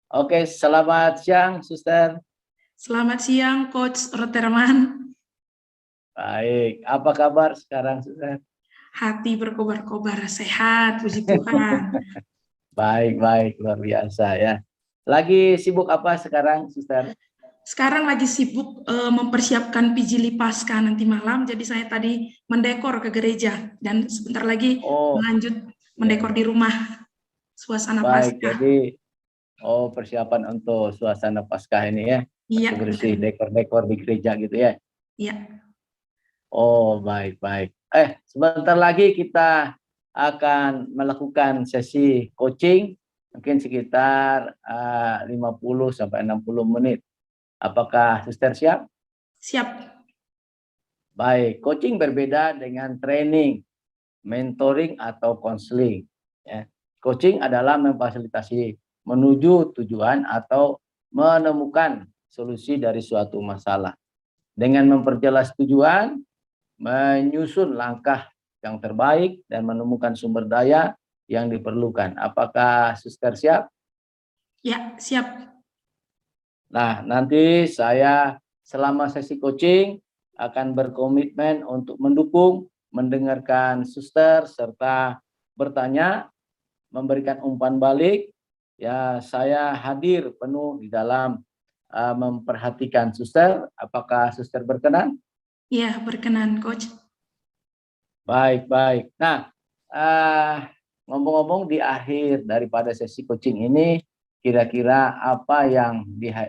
Oke, selamat siang, Suster. Selamat siang, Coach Roterman. Baik, apa kabar sekarang, Suster? Hati berkobar-kobar, sehat, puji Tuhan. Baik, baik, luar biasa ya. Lagi sibuk apa sekarang, Suster? Sekarang lagi sibuk mempersiapkan PJili Pasca nanti malam, jadi saya tadi mendekor ke gereja dan sebentar lagi Oh, lanjut ya, mendekor ya. di rumah suasana Baik, Pasca. jadi persiapan untuk suasana Paskah ini ya, Iya, bersih-bersih, betul. dekor-dekor di gereja gitu ya. Iya. Oh, baik, baik. Sebentar lagi kita akan melakukan sesi coaching, mungkin sekitar 50 sampai 60 menit. Apakah Suster siap? Siap. Baik, coaching berbeda dengan training, mentoring atau konseling. Ya. Coaching adalah memfasilitasi menuju tujuan atau menemukan solusi dari suatu masalah. Dengan memperjelas tujuan, menyusun langkah yang terbaik, dan menemukan sumber daya yang diperlukan. Apakah Suster siap? Ya, siap. Nah, nanti saya selama sesi coaching akan berkomitmen untuk mendukung, mendengarkan suster, serta bertanya, memberikan umpan balik. Ya, saya hadir penuh di dalam memperhatikan suster. Apakah suster berkenan? Ya, berkenan, Coach. Baik, baik. Nah, ngomong-ngomong di akhir daripada sesi coaching ini, kira-kira apa yang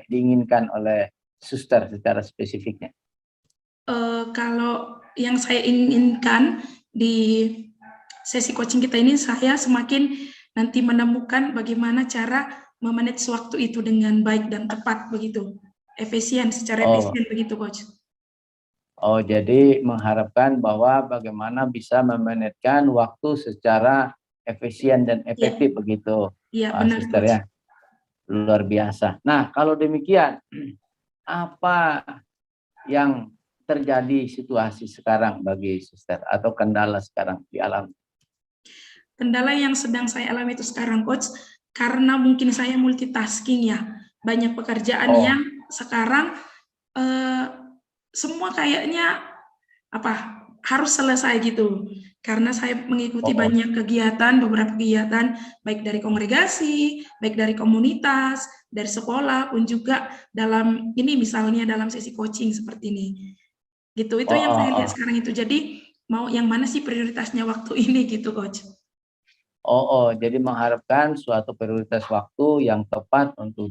diinginkan oleh suster secara spesifiknya? Kalau yang saya inginkan di sesi coaching kita ini, saya semakin nanti menemukan bagaimana cara memanage waktu itu dengan baik dan tepat begitu. Secara Oh, efisien begitu, Coach. oh, jadi mengharapkan bahwa bagaimana bisa memanajkan waktu secara efisien dan Iya, efektif begitu, iya benar, suster Coach. ya. Luar biasa. Nah, kalau demikian, apa yang terjadi situasi sekarang bagi suster atau kendala sekarang di alam? Kendala yang sedang saya alami itu sekarang, Coach, karena mungkin saya multitasking ya. Banyak pekerjaan Oh, yang sekarang eh, semua kayaknya apa harus selesai gitu karena saya mengikuti oh, banyak kegiatan, beberapa kegiatan baik dari kongregasi, baik dari komunitas, dari sekolah pun juga dalam ini misalnya dalam sesi coaching seperti ini. Gitu. Itu oh, yang oh, saya lihat oh. sekarang itu. Jadi mau yang mana sih prioritasnya waktu ini gitu, Coach? Oh, oh, jadi mengharapkan suatu prioritas waktu yang tepat untuk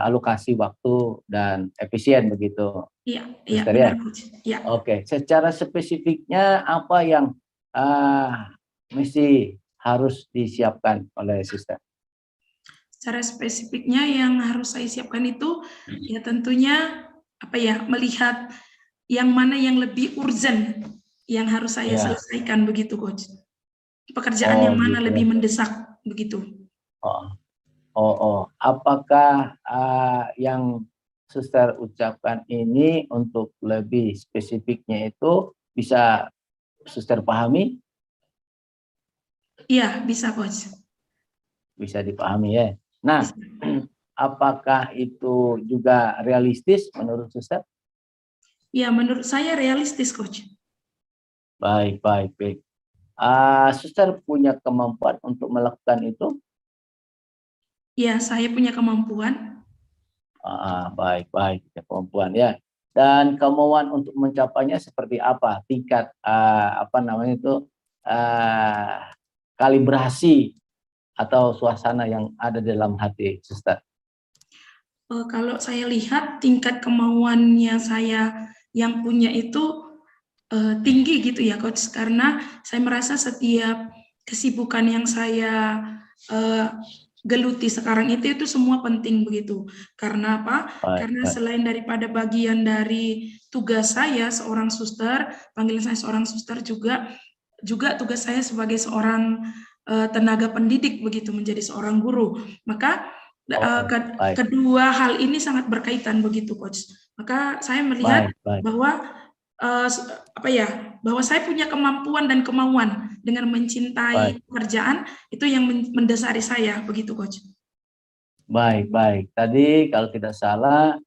alokasi waktu dan efisien begitu, Iya, iya suster ya. benar, Coach. Iya. Oke, secara spesifiknya apa yang mesti harus disiapkan oleh suster? Secara spesifiknya yang harus saya siapkan itu ya tentunya apa ya melihat yang mana yang lebih urgent yang harus saya Ya, selesaikan begitu, Coach. Pekerjaan oh yang mana gitu ya. lebih mendesak begitu. Oh, oh, oh. Apakah yang suster ucapkan ini untuk lebih spesifiknya itu bisa suster pahami? Iya, bisa, Coach. Bisa dipahami ya. Nah, Bisa. apakah itu juga realistis menurut suster? Ya, menurut saya realistis, Coach. Baik, baik, baik. Suster punya kemampuan untuk melakukan itu? Ya, saya punya kemampuan. Baik, baik, ya, kemampuan ya. Dan kemauan untuk mencapainya seperti apa? Tingkat apa namanya itu kalibrasi atau suasana yang ada dalam hati suster. Kalau saya lihat tingkat kemauannya saya yang punya itu tinggi gitu ya, Coach, karena saya merasa setiap kesibukan yang saya uh, geluti sekarang itu semua penting begitu. Karena apa? Baik, Karena baik. selain daripada bagian dari tugas saya seorang suster, panggilan saya seorang suster juga tugas saya sebagai seorang tenaga pendidik begitu menjadi seorang guru. Maka Oh, baik, kedua hal ini sangat berkaitan begitu, Coach. Maka saya melihat baik, baik, bahwa uh, apa ya bahwa saya punya kemampuan dan kemauan dengan baik. mencintai pekerjaan itu yang mendasari saya begitu, Coach. Baik, baik. Tadi kalau tidak salah,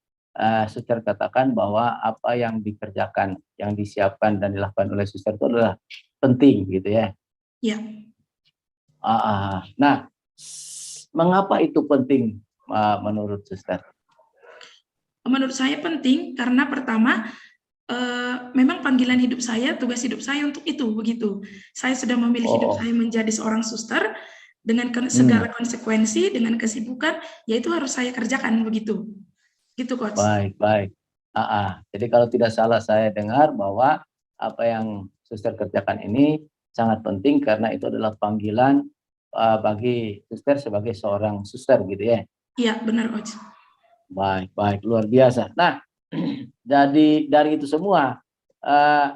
suster katakan bahwa apa yang dikerjakan, yang disiapkan dan dilakukan oleh suster itu adalah penting gitu ya. Ya, Nah, mengapa itu penting menurut suster? menurut saya penting karena pertama, memang panggilan hidup saya, tugas hidup saya untuk itu, begitu. Saya sudah memilih hidup Oh, saya menjadi seorang suster dengan segala hmm, konsekuensi, dengan kesibukan, yaitu harus saya kerjakan, begitu. Gitu, Coach. baik, baik. Jadi kalau tidak salah saya dengar bahwa apa yang suster kerjakan ini sangat penting karena itu adalah panggilan bagi suster sebagai seorang suster gitu ya. Iya, benar, Coach. Baik, baik, luar biasa. Nah, jadi dari itu semua,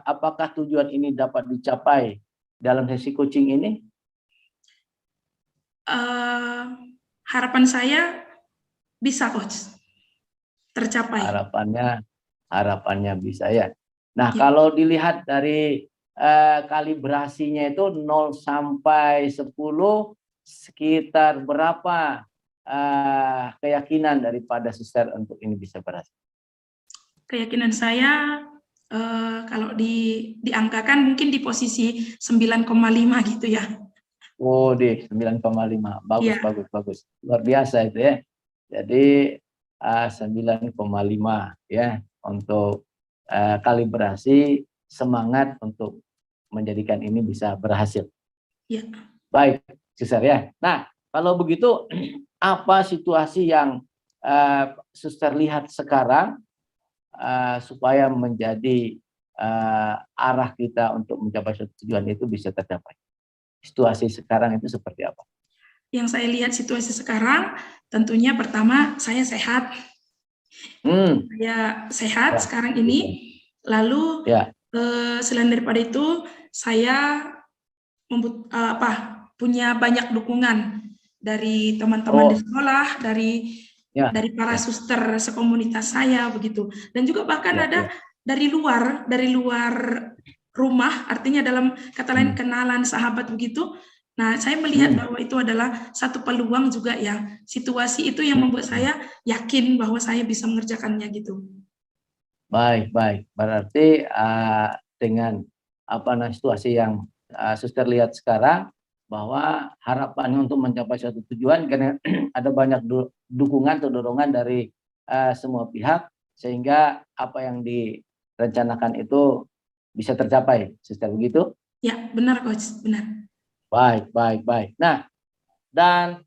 apakah tujuan ini dapat dicapai dalam sesi coaching ini? Harapan saya bisa, Coach, tercapai. Harapannya bisa ya. Nah, Ya. kalau dilihat dari kalibrasinya itu 0 sampai 10 sekitar berapa keyakinan daripada suster untuk ini bisa berhasil? Keyakinan saya kalau diangkakan mungkin di posisi 9,5 gitu ya. Oh, di 9,5. Bagus, Iya, bagus, bagus. Luar biasa itu ya. Jadi 9,5 ya untuk kalibrasi semangat untuk menjadikan ini bisa berhasil. iya. Baik, Suster ya. Nah, kalau begitu apa situasi yang Suster lihat sekarang supaya menjadi arah kita untuk mencapai suatu tujuan itu bisa tercapai? Situasi sekarang itu seperti apa? Yang saya lihat situasi sekarang, tentunya pertama saya sehat. Hmm, Saya sehat ya, sekarang ini. Lalu ya, selain daripada itu, saya punya banyak dukungan dari teman-teman di oh, sekolah, ya, dari para ya, suster sekomunitas saya begitu, dan juga bahkan ya, ada ya. dari luar rumah, artinya dalam kata lain Hmm, kenalan sahabat begitu. Nah, saya melihat hmm, bahwa itu adalah satu peluang juga ya. Situasi itu yang membuat hmm. saya yakin bahwa saya bisa mengerjakannya gitu. Baik, baik. Berarti dengan apa situasi yang Suster lihat sekarang bahwa harapannya untuk mencapai suatu tujuan karena ada banyak dukungan atau dorongan dari semua pihak sehingga apa yang direncanakan itu bisa tercapai. Suster begitu? Ya, benar Coach, benar. Baik, baik, baik. Nah, dan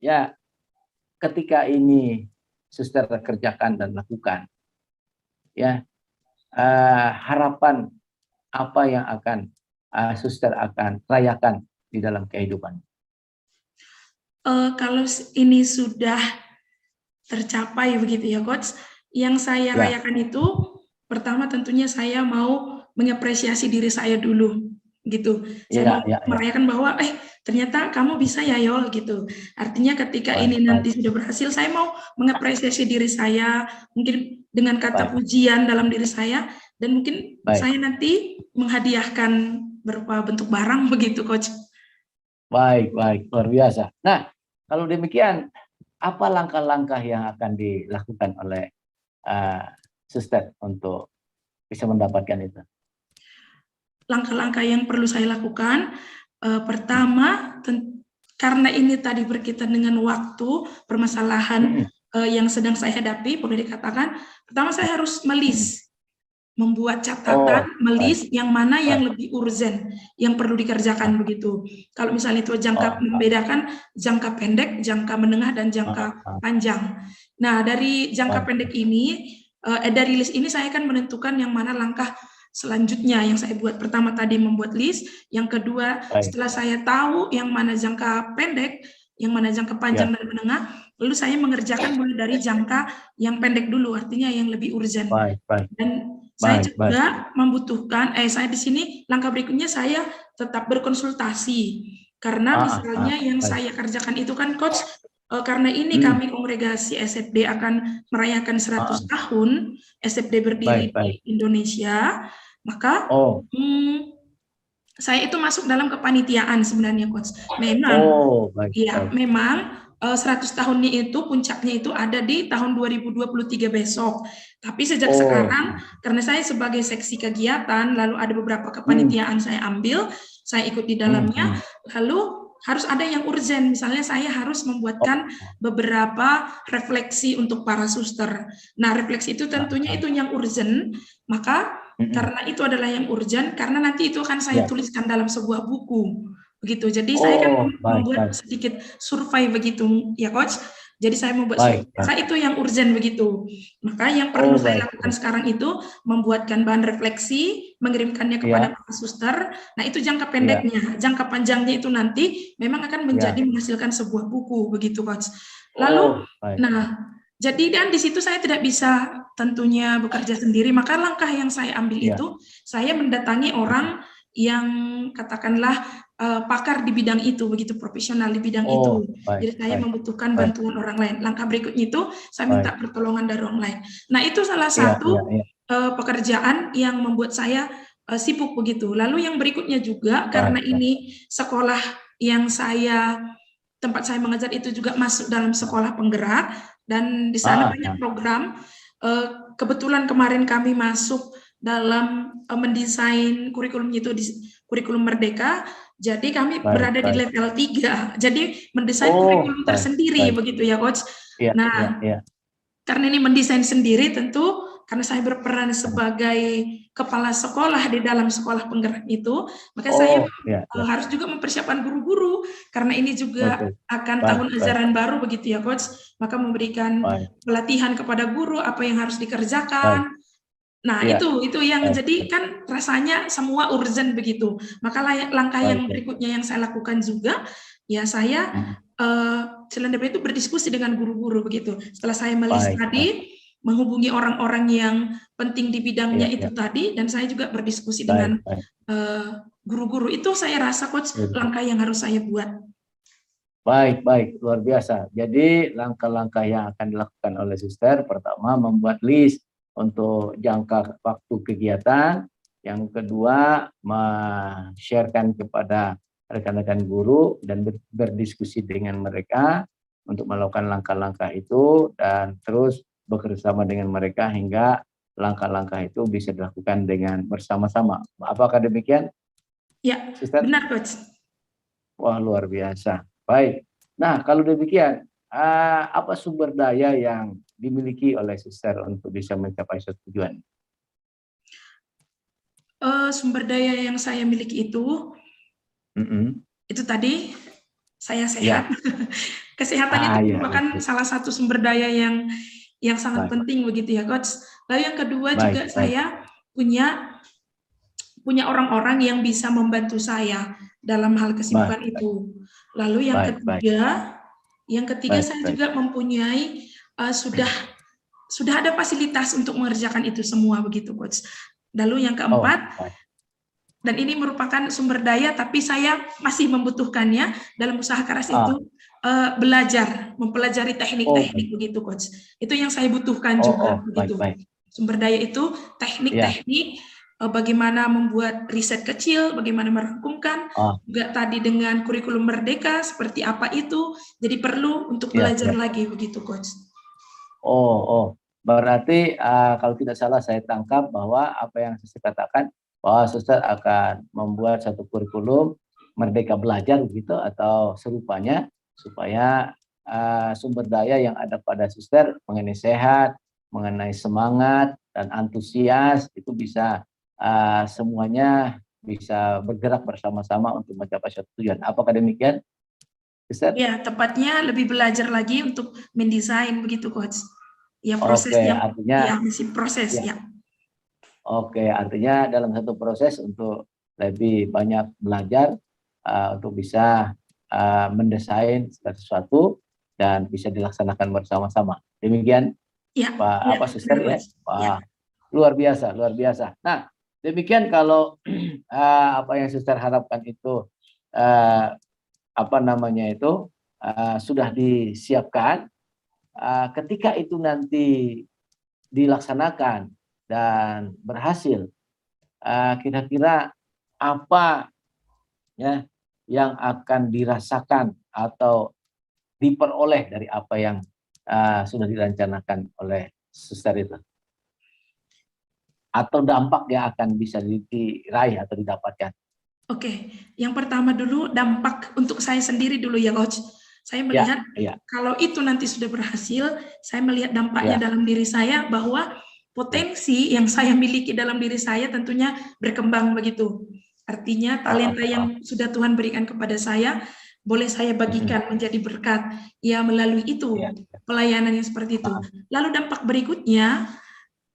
ya ketika ini Suster kerjakan dan lakukan ya harapan apa yang akan suster akan rayakan di dalam kehidupan? Kalau ini sudah tercapai begitu ya Coach, yang saya Ya, rayakan itu pertama tentunya saya mau mengapresiasi diri saya dulu gitu. Saya mau ya, ya, ya. merayakan bahwa ternyata kamu bisa ya Yol gitu. Artinya ketika Baik, ini baik, nanti sudah berhasil, saya mau mengapresiasi diri saya mungkin dengan kata baik, pujian dalam diri saya, dan mungkin baik, saya nanti menghadiahkan berupa bentuk barang begitu Coach. baik, baik, luar biasa. Nah, kalau demikian, apa langkah-langkah yang akan dilakukan oleh uh, suster untuk bisa mendapatkan itu? Langkah-langkah yang perlu saya lakukan, pertama, karena ini tadi berkaitan dengan waktu, permasalahan yang sedang saya hadapi, boleh dikatakan, pertama saya harus membuat catatan, Oh, baik, melis yang mana yang baik. lebih urgent, yang perlu dikerjakan begitu. Kalau misalnya itu Oh, membedakan jangka pendek, jangka menengah, dan jangka panjang. Nah, dari jangka baik, pendek ini, dari list ini saya akan menentukan yang mana langkah selanjutnya yang saya buat. Pertama tadi membuat list, yang kedua baik, setelah saya tahu yang mana jangka pendek, yang mana jangka panjang ya, dan menengah, lalu saya mengerjakan mulai dari jangka yang pendek dulu, artinya yang lebih urgent. baik, baik, Dan saya baik, baik. juga membutuhkan, saya di sini langkah berikutnya saya tetap berkonsultasi. Karena misalnya yang Baik. saya kerjakan itu kan Coach, karena ini kami kongregasi SFD akan merayakan 100 tahun SFD berdiri Baik, baik. di Indonesia, maka Oh, saya itu masuk dalam kepanitiaan sebenarnya Coach. oh, baik, Ya, baik. memang 100 tahunnya itu puncaknya itu ada di tahun 2023 besok. Tapi sejak Oh, sekarang, karena saya sebagai seksi kegiatan, lalu ada beberapa hmm, kepanitiaan saya ambil, saya ikut di dalamnya, lalu harus ada yang urgent. Misalnya saya harus membuatkan beberapa refleksi untuk para suster. Nah, refleksi itu tentunya itu yang urgent, maka karena itu adalah yang urgent, karena nanti itu akan saya ya. tuliskan dalam sebuah buku. Begitu. Jadi saya kan Oh, baik, membuat baik, sedikit survei begitu ya coach. Jadi saya membuat baik, survei. Saya itu yang urgent begitu. Maka yang perlu oh, saya baik, lakukan baik. sekarang itu membuatkan bahan refleksi, mengirimkannya kepada Ya, para suster. Nah, itu jangka ya, pendeknya. Jangka panjangnya itu nanti memang akan menjadi ya. menghasilkan sebuah buku begitu coach. Lalu Oh, baik. nah, jadi dan di situ saya tidak bisa tentunya bekerja sendiri, maka langkah yang saya ambil Ya. itu saya mendatangi orang yang katakanlah pakar di bidang itu, begitu profesional di bidang itu. Baik, Jadi saya baik, membutuhkan baik, bantuan orang lain. Langkah berikutnya itu saya minta baik. pertolongan dari orang lain. Nah, itu salah Iya, satu iya, iya. pekerjaan yang membuat saya sibuk begitu. Lalu yang berikutnya juga Baik, karena baik. ini sekolah yang tempat saya mengajar itu juga masuk dalam sekolah penggerak dan di sana banyak program. Kebetulan kemarin kami masuk dalam mendesain kurikulumnya itu di kurikulum Merdeka. Jadi kami baik, berada di baik. level 3. Jadi mendesain Oh, kurikulum baik, tersendiri baik. begitu ya coach. Iya, iya, Nah, iya. karena ini mendesain sendiri tentu karena saya berperan sebagai kepala sekolah di dalam sekolah penggerak itu, maka saya Iya, iya. harus juga mempersiapkan guru-guru karena ini juga Betul. akan Baik, tahun baik, ajaran baru begitu ya coach, maka memberikan baik, pelatihan kepada guru apa yang harus baik. dikerjakan. Nah, Iya, itu yang baik, jadi baik, kan rasanya semua urgent begitu. Maka langkah baik, yang baik. berikutnya yang saya lakukan juga, ya saya selain dari itu berdiskusi dengan guru-guru begitu. Setelah saya melis Baik, baik. tadi, menghubungi orang-orang yang penting di bidangnya Iya, itu iya. tadi, dan saya juga berdiskusi dengan Baik, baik. guru-guru. Itu saya rasa coach Betul. langkah yang harus saya buat. Baik, baik, luar biasa. Jadi langkah-langkah yang akan dilakukan oleh suster, pertama membuat list untuk jangka waktu kegiatan, yang kedua men-sharekan kepada rekan-rekan guru dan berdiskusi dengan mereka untuk melakukan langkah-langkah itu dan terus bekerjasama dengan mereka hingga langkah-langkah itu bisa dilakukan dengan bersama-sama. Apakah demikian, Ya, suster? benar coach. Wah, luar biasa. Baik. Nah, kalau demikian, apa sumber daya yang dimiliki oleh suster untuk bisa mencapai suatu tujuan? Sumber daya yang saya miliki itu tadi saya sehat. Ya. Kesehatan itu Ya, merupakan betul. salah satu sumber daya yang sangat Baik, penting begitu ya coach. Lalu yang kedua baik, juga baik. saya punya orang-orang yang bisa membantu saya dalam hal kesibukan Baik, itu. Lalu yang baik, baik. ketiga Baik, saya baik. juga mempunyai sudah ada fasilitas untuk mengerjakan itu semua begitu coach. Lalu yang keempat, Baik. dan ini merupakan sumber daya tapi saya masih membutuhkannya dalam usaha keras itu belajar, mempelajari teknik-teknik begitu coach. Itu yang saya butuhkan juga begitu. Baik. Sumber daya itu teknik-teknik bagaimana membuat riset kecil, bagaimana merangkumkan, juga tadi dengan kurikulum Merdeka seperti apa itu. Jadi perlu untuk belajar lagi begitu coach. Berarti kalau tidak salah saya tangkap bahwa apa yang saya katakan bahwa suster akan membuat satu kurikulum Merdeka Belajar begitu atau serupanya supaya sumber daya yang ada pada suster mengenai sehat, mengenai semangat dan antusias itu bisa semuanya bisa bergerak bersama-sama untuk mencapai suatu tujuan. Apakah demikian, suster? Ya, tepatnya lebih belajar lagi untuk mendesain begitu coach. Ya artinya masih proses ya. Oke, artinya dalam satu proses untuk lebih banyak belajar untuk bisa mendesain sesuatu dan bisa dilaksanakan bersama-sama. Demikian, Pak suster ya. Wah, luar biasa, luar biasa. Nah, demikian kalau apa yang suster harapkan itu sudah disiapkan. Ketika itu nanti dilaksanakan dan berhasil, kira-kira apa ya yang akan dirasakan atau diperoleh dari apa yang sudah direncanakan oleh suster itu? Atau dampak yang akan bisa diraih atau didapatkan? Oke, yang pertama dulu dampak untuk saya sendiri dulu ya Coach. Saya melihat kalau itu nanti sudah berhasil, saya melihat dampaknya dalam diri saya bahwa potensi yang saya miliki dalam diri saya tentunya berkembang begitu. Artinya talenta yang sudah Tuhan berikan kepada saya, boleh saya bagikan menjadi berkat. Ya melalui itu, pelayanan yang seperti itu. Lalu dampak berikutnya,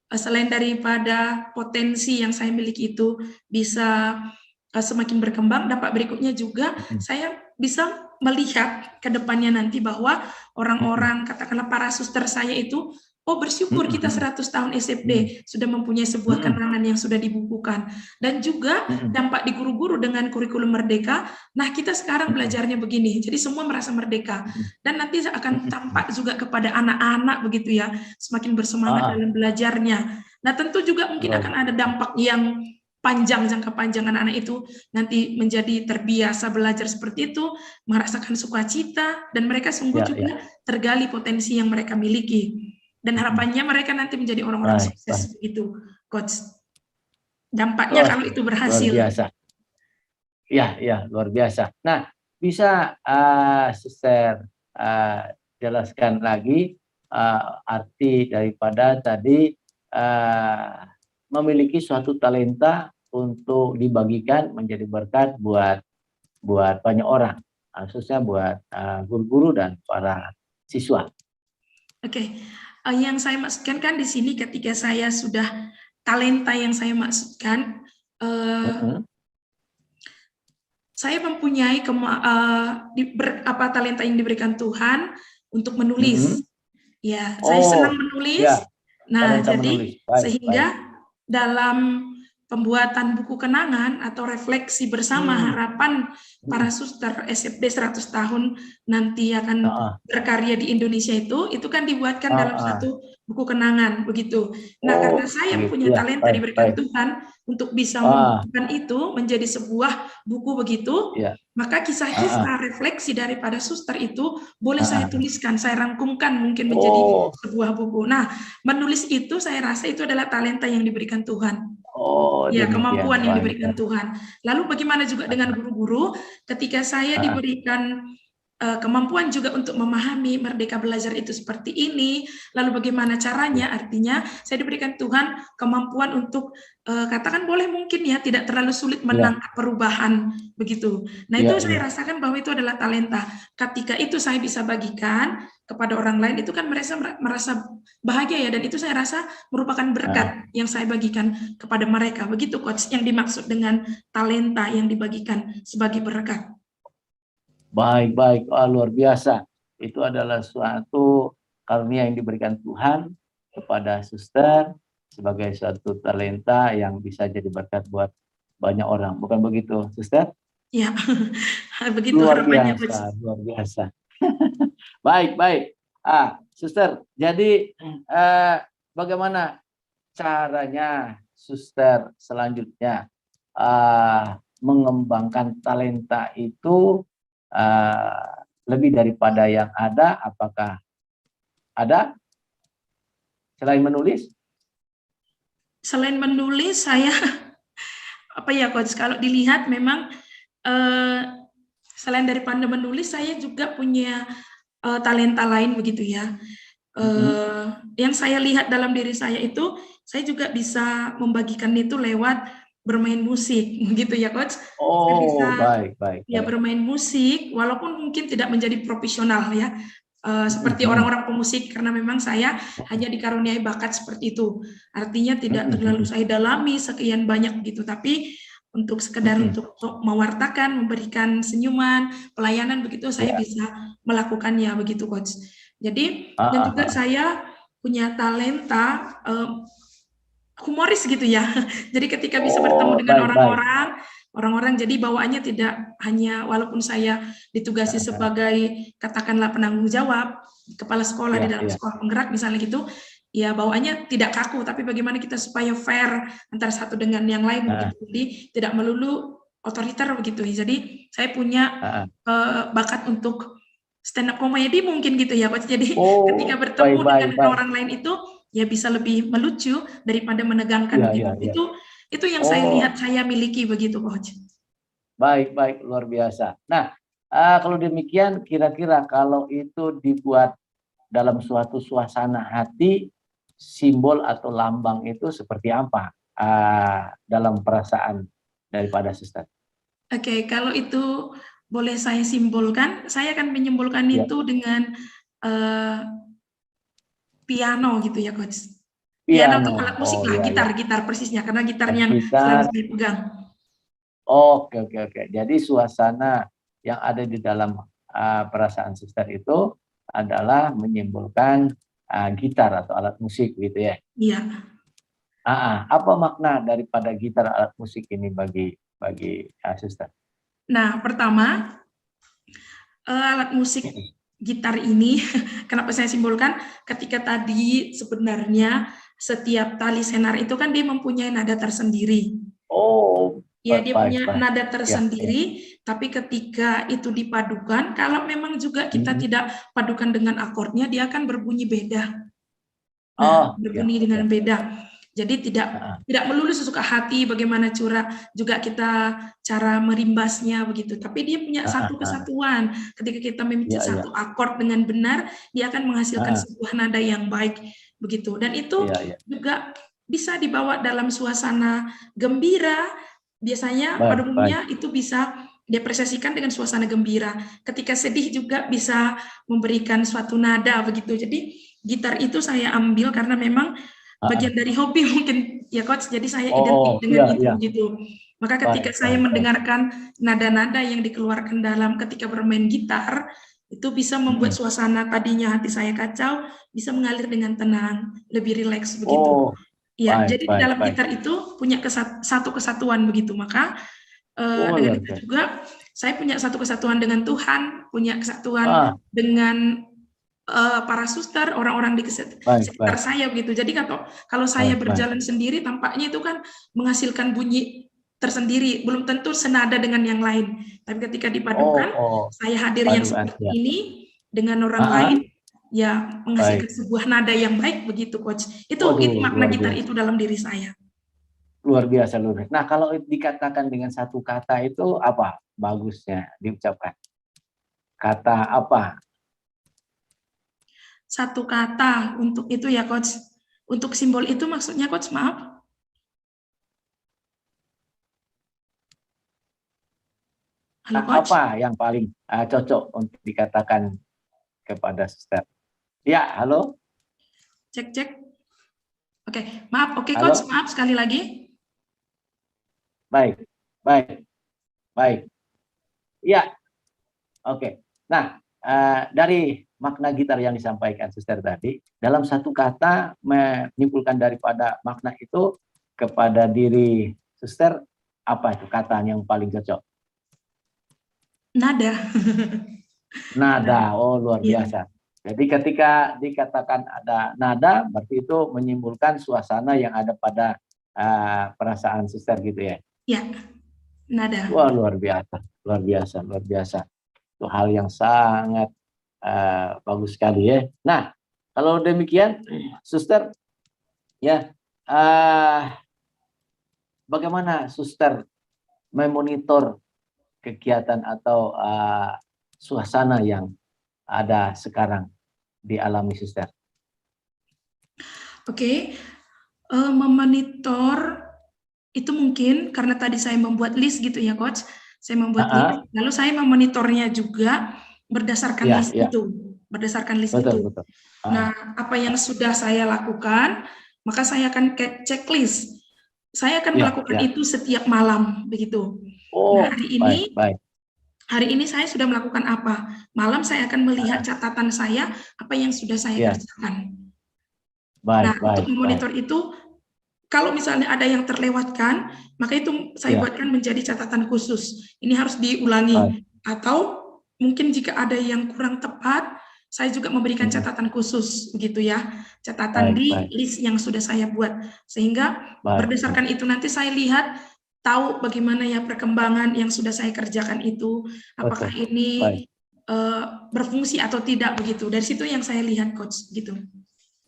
selain daripada potensi yang saya miliki itu bisa semakin berkembang, dampak berikutnya juga saya bisa melihat ke depannya nanti bahwa orang-orang, katakanlah para suster saya itu, oh bersyukur kita 100 tahun SFD sudah mempunyai sebuah kenangan yang sudah dibukukan. Dan juga dampak di guru-guru dengan kurikulum merdeka, nah kita sekarang belajarnya begini, jadi semua merasa merdeka. Dan nanti akan tampak juga kepada anak-anak begitu ya, semakin bersemangat dalam belajarnya. Nah tentu juga mungkin akan ada dampak yang panjang, jangka panjang anak-anak itu nanti menjadi terbiasa belajar seperti itu, merasakan sukacita, dan mereka sungguh juga tergali potensi yang mereka miliki. Dan harapannya mereka nanti menjadi orang-orang sukses begitu, Coach. Dampaknya kalau itu berhasil. Luar biasa. Ya, luar biasa. Nah, bisa Suster jelaskan lagi arti daripada tadi memiliki suatu talenta untuk dibagikan menjadi berkat buat banyak orang, khususnya buat guru-guru dan para siswa. Oke. Yang saya maksudkan kan di sini ketika saya sudah talenta yang saya maksudkan, saya mempunyai talenta yang diberikan Tuhan untuk menulis. Ya, saya senang menulis. Nah, jadi sehingga dalam pembuatan buku kenangan atau refleksi bersama harapan para suster SFD 100 tahun nanti akan berkarya di Indonesia itu kan dibuatkan dalam satu buku kenangan begitu. Nah, karena saya punya talenta diberikan Tuhan untuk bisa membuatkan itu menjadi sebuah buku begitu, maka kisah-kisah refleksi daripada suster itu boleh saya tuliskan, saya rangkumkan mungkin menjadi sebuah buku. Nah, menulis itu saya rasa itu adalah talenta yang diberikan Tuhan. Kemampuan yang diberikan Tuhan. Lalu bagaimana juga dengan guru-guru ketika saya diberikan kemampuan juga untuk memahami merdeka belajar itu seperti ini, lalu bagaimana caranya, artinya saya diberikan Tuhan kemampuan untuk katakan boleh mungkin ya tidak terlalu sulit menangkap perubahan begitu. Nah itu saya rasakan bahwa itu adalah talenta. Ketika itu saya bisa bagikan kepada orang lain, itu kan merasa bahagia ya, dan itu saya rasa merupakan berkat yang saya bagikan kepada mereka. Begitu Coach yang dimaksud dengan talenta yang dibagikan sebagai berkat. Baik, luar biasa. Itu adalah suatu karunia yang diberikan Tuhan kepada suster sebagai suatu talenta yang bisa jadi berkat buat banyak orang. Bukan begitu, suster? Ya, begitu harapannya. Luar biasa. Baik. Suster, jadi bagaimana caranya suster selanjutnya mengembangkan talenta itu lebih daripada yang ada? Apakah ada selain menulis? Selain menulis, saya Coach, kalau dilihat memang selain daripada menulis, saya juga punya talenta lain begitu ya. Yang saya lihat dalam diri saya itu, saya juga bisa membagikan itu lewat bermain musik, gitu ya Coach. Saya bisa, baik. Ya bermain musik, walaupun mungkin tidak menjadi profesional ya, seperti orang-orang pemusik, karena memang saya hanya dikaruniai bakat seperti itu. Artinya tidak terlalu saya dalami sekian banyak gitu, tapi untuk sekedar untuk mewartakan, memberikan senyuman, pelayanan begitu, saya bisa melakukannya begitu Coach. Jadi dan juga saya punya talenta humoris gitu ya. Jadi ketika bisa bertemu dengan orang-orang jadi bawaannya tidak hanya, walaupun saya ditugasi sebagai katakanlah penanggung jawab kepala sekolah di dalam sekolah penggerak misalnya gitu, ya bawaannya tidak kaku, tapi bagaimana kita supaya fair antara satu dengan yang lain begitu. Jadi tidak melulu otoriter begitu. Jadi saya punya bakat untuk stand up komedi mungkin gitu ya Coach. Jadi ketika Oh, bertemu dengan baik. orang lain itu ya bisa lebih melucu daripada menegangkan Iya, gitu. Itu yang saya Oh, lihat saya miliki begitu Coach. baik, luar biasa. Nah, kalau demikian, kira-kira kalau itu dibuat dalam suatu suasana hati, simbol atau lambang itu seperti apa dalam perasaan daripada Sister? Oke, kalau itu boleh saya simbolkan, saya akan menyimbolkan Ya, itu dengan piano gitu ya Coach. Piano atau piano. alat musik Oh lah, iya, gitar persisnya, karena gitarnya yang selalu gitar. saya pegang. Oke. Jadi suasana yang ada di dalam perasaan Sister itu adalah menyimbolkan gitar atau alat musik gitu ya. Iya. Apa makna daripada gitar alat musik ini bagi Sister? Nah, pertama alat musik gitar ini kenapa saya simbolkan, ketika tadi sebenarnya setiap tali senar itu kan dia mempunyai nada tersendiri. Oh, Ya, dia punya baik. nada Ya. tersendiri, tapi ketika itu dipadukan, kalau memang juga kita tidak padukan dengan akordnya, dia akan berbunyi beda. Nah, berbunyi dengan beda. Jadi tidak melulu sesuka hati bagaimana juga kita cara merimbasnya begitu. Tapi dia punya satu kesatuan. Ketika kita memicit satu akord dengan benar, dia akan menghasilkan sebuah nada yang baik begitu. Dan itu juga bisa dibawa dalam suasana gembira. Biasanya pada umumnya itu bisa diapresiasikan dengan suasana gembira. Ketika sedih juga bisa memberikan suatu nada begitu. Jadi gitar itu saya ambil karena memang bagian dari hobi mungkin ya Coach, jadi saya identik dengan itu gitu. Maka ketika saya mendengarkan nada-nada yang dikeluarkan dalam ketika bermain gitar, itu bisa membuat suasana tadinya hati saya kacau, bisa mengalir dengan tenang, lebih rileks begitu. Ya, jadi di dalam gitar itu punya satu kesatuan begitu. Maka dengan itu juga saya punya satu kesatuan dengan Tuhan, punya kesatuan dengan para suster, orang-orang di sekitar saya begitu. Jadi kalau saya berjalan sendiri, tampaknya itu kan menghasilkan bunyi tersendiri, belum tentu senada dengan yang lain. Tapi ketika dipadukan, saya hadir yang seperti ini dengan orang lain, ya menghasilkan sebuah nada yang baik begitu Coach. Itu makna gitar itu dalam diri saya. Luar biasa. Nah, kalau dikatakan dengan satu kata itu apa bagusnya diucapkan? Kata apa? Satu kata untuk itu ya Coach. Untuk simbol itu maksudnya Coach, maaf. Halo Coach. Apa yang paling cocok untuk dikatakan kepada Sister? Ya, halo. Cek. Oke, maaf. Oke Coach, maaf sekali lagi. Baik. Ya, oke. Nah, dari makna gitar yang disampaikan Sister tadi, dalam satu kata menyimpulkan daripada makna itu kepada diri Sister, apa itu kata yang paling cocok? Nada. Oh, luar biasa. Jadi ketika dikatakan ada nada, berarti itu menyimpulkan suasana yang ada pada perasaan Sister gitu ya? Ya, nada. Wah, luar biasa. Itu hal yang sangat bagus sekali ya. Nah, kalau demikian, Suster, ya, bagaimana Suster memonitor kegiatan atau suasana yang ada sekarang dialami Suster? Oke, memonitor itu mungkin karena tadi saya membuat list gitu ya Coach. Saya membuat list, lalu saya memonitornya juga berdasarkan list itu. Betul. Nah, apa yang sudah saya lakukan, maka saya akan checklist. Saya akan melakukan itu setiap malam begitu. Nah, hari ini saya sudah melakukan apa? Malam saya akan melihat catatan saya apa yang sudah saya kerjakan. Nah, untuk memonitor itu, kalau misalnya ada yang terlewatkan, maka itu saya buatkan menjadi catatan khusus. Ini harus diulangi. Atau mungkin jika ada yang kurang tepat, saya juga memberikan catatan khusus, begitu ya. Catatan di list yang sudah saya buat. Sehingga berdasarkan itu nanti saya lihat, tahu bagaimana ya perkembangan yang sudah saya kerjakan itu. Apakah ini berfungsi atau tidak begitu. Dari situ yang saya lihat, Coach, gitu.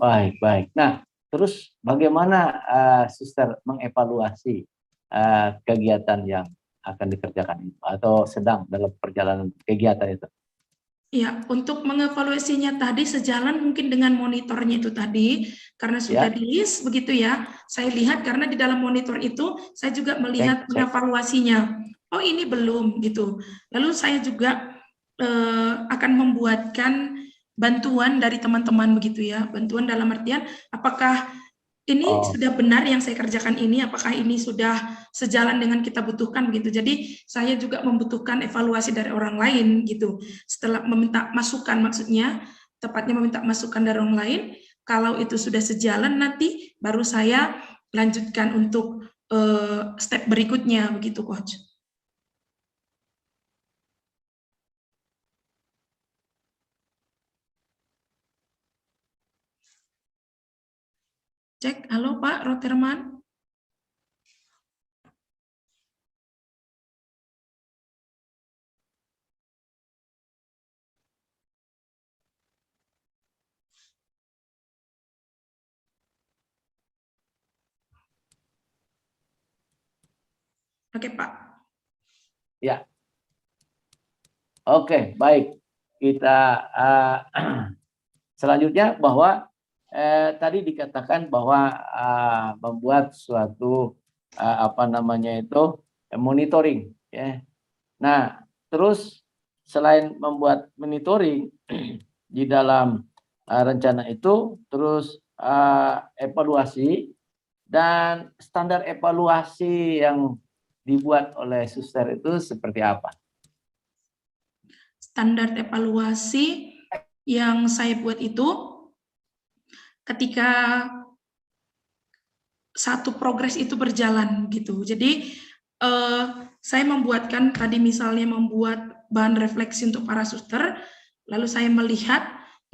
Baik, baik. Nah, terus bagaimana Suster mengevaluasi kegiatan yang akan dikerjakan itu atau sedang dalam perjalanan kegiatan itu? Ya, untuk mengevaluasinya tadi sejalan mungkin dengan monitornya itu tadi, karena sudah Ya. di-list begitu ya. Saya lihat karena di dalam monitor itu saya juga melihat mengevaluasinya. Oh, ini belum gitu. Lalu saya juga akan membuatkan bantuan dari teman-teman begitu ya. Bantuan dalam artian apakah ini sudah benar yang saya kerjakan ini, apakah ini sudah sejalan dengan kita butuhkan gitu. Jadi saya juga membutuhkan evaluasi dari orang lain gitu. Setelah meminta masukan, maksudnya tepatnya meminta masukan dari orang lain, kalau itu sudah sejalan nanti baru saya lanjutkan untuk step berikutnya begitu, Coach. Cek, halo Pak Roterman. Oke, Pak. Ya. Oke, baik. Kita selanjutnya bahwa tadi dikatakan bahwa membuat suatu monitoring, ya. Nah, terus selain membuat monitoring di dalam rencana itu, terus evaluasi dan standar evaluasi yang dibuat oleh Suster itu seperti apa? Standar evaluasi yang saya buat itu ketika satu progres itu berjalan gitu. Jadi saya membuatkan tadi misalnya membuat bahan refleksi untuk para suster, lalu saya melihat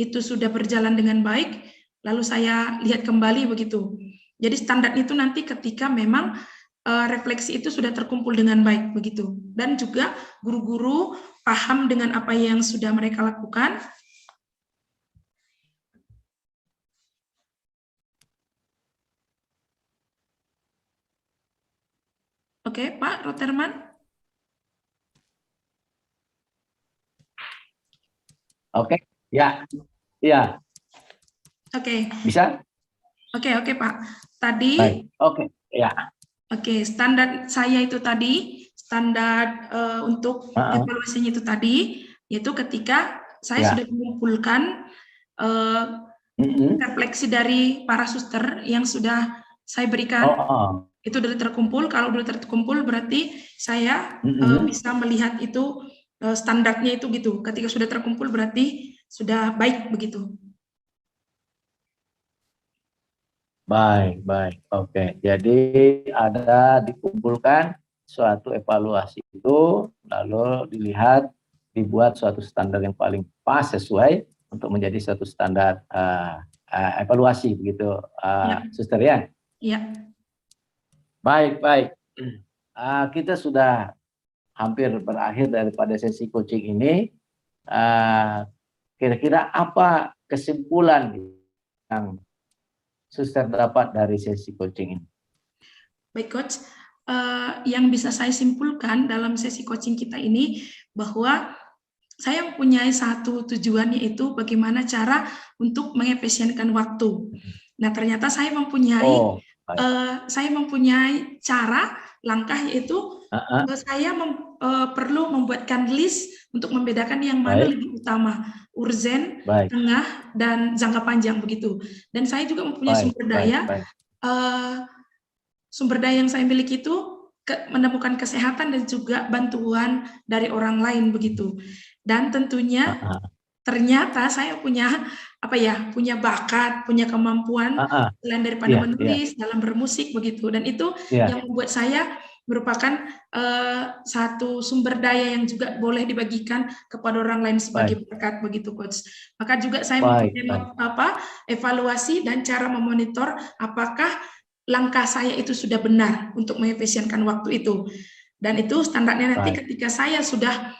itu sudah berjalan dengan baik, lalu saya lihat kembali begitu. Jadi standar itu nanti ketika memang refleksi itu sudah terkumpul dengan baik begitu. Dan juga guru-guru paham dengan apa yang sudah mereka lakukan. Oke, Pak Roterman. Oke, ya, ya. Oke. Bisa? Oke, Pak. Tadi. Baik. Oke, ya. Oke, standar saya itu tadi, standar untuk evaluasinya itu tadi, yaitu ketika saya sudah mengumpulkan refleksi dari para suster yang sudah saya berikan, itu sudah terkumpul. Kalau sudah terkumpul berarti saya bisa melihat itu standarnya itu gitu. Ketika sudah terkumpul berarti sudah baik begitu. Baik, baik. Oke, jadi ada dikumpulkan suatu evaluasi itu, lalu dilihat, dibuat suatu standar yang paling pas sesuai untuk menjadi suatu standar evaluasi, begitu, Suster ya? Iya. Baik, baik. Kita sudah hampir berakhir daripada sesi coaching ini. Kira-kira apa kesimpulan yang Suster dapat dari sesi coaching ini? Baik, Coach. Yang bisa saya simpulkan dalam sesi coaching kita ini bahwa saya mempunyai satu tujuan, yaitu bagaimana cara untuk mengefisienkan waktu. Nah, ternyata saya mempunyai cara, langkah, yaitu saya perlu membuatkan list untuk membedakan yang mana lebih utama, urgen, tengah, dan jangka panjang begitu. Dan saya juga mempunyai sumber daya. Sumber daya yang saya miliki itu menemukan kesehatan dan juga bantuan dari orang lain begitu. Dan tentunya ternyata saya punya punya bakat, punya kemampuan selain daripada menulis, dalam bermusik begitu. Dan itu yang membuat saya merupakan satu sumber daya yang juga boleh dibagikan kepada orang lain sebagai berkat begitu, Coach. Maka juga saya mempunyai evaluasi dan cara memonitor apakah langkah saya itu sudah benar untuk mengefisienkan waktu itu. Dan itu standarnya nanti ketika saya sudah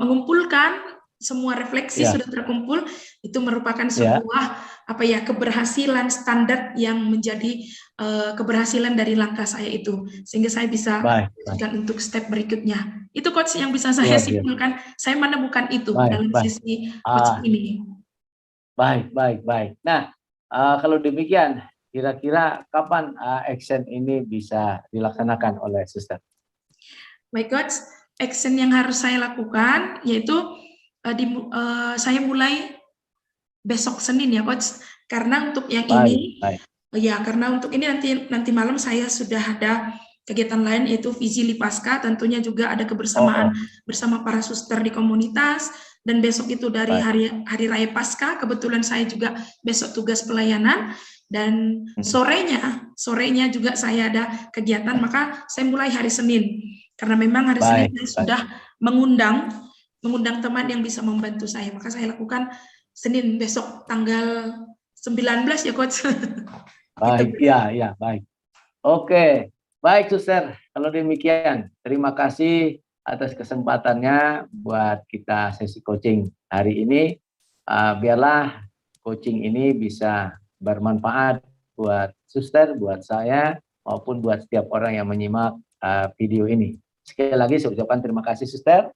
mengumpulkan semua refleksi Ya. sudah terkumpul, itu merupakan Ya. sebuah keberhasilan standar yang menjadi keberhasilan dari langkah saya itu, sehingga saya bisa lanjutkan untuk step berikutnya. Itu coach yang bisa saya simpulkan. Saya menemukan itu dalam sesi coaching ini. Baik. Nah, kalau demikian, kira-kira kapan action ini bisa dilaksanakan oleh Suster? Baik coach, action yang harus saya lakukan yaitu saya mulai besok Senin ya coach, karena untuk yang ini ya, karena untuk ini nanti malam saya sudah ada kegiatan lain yaitu Visi Lipaska, tentunya juga ada kebersamaan bersama para suster di komunitas, dan besok itu dari hari Raya Pasca, kebetulan saya juga besok tugas pelayanan, dan sorenya juga saya ada kegiatan, maka saya mulai hari Senin, karena memang hari Senin saya sudah mengundang teman yang bisa membantu saya, maka saya lakukan Senin besok tanggal 19 ya coach. Baik, ya, baik. Oke, baik Suster. Kalau demikian, terima kasih atas kesempatannya buat kita sesi coaching hari ini. Biarlah coaching ini bisa bermanfaat buat Suster, buat saya, maupun buat setiap orang yang menyimak video ini. Sekali lagi saya ucapkan terima kasih Suster.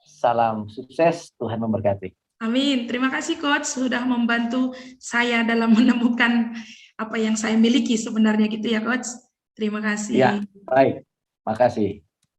Salam sukses, Tuhan memberkati. Amin. Terima kasih coach sudah membantu saya dalam menemukan apa yang saya miliki sebenarnya gitu ya coach. Terima kasih. Ya, baik. Makasih.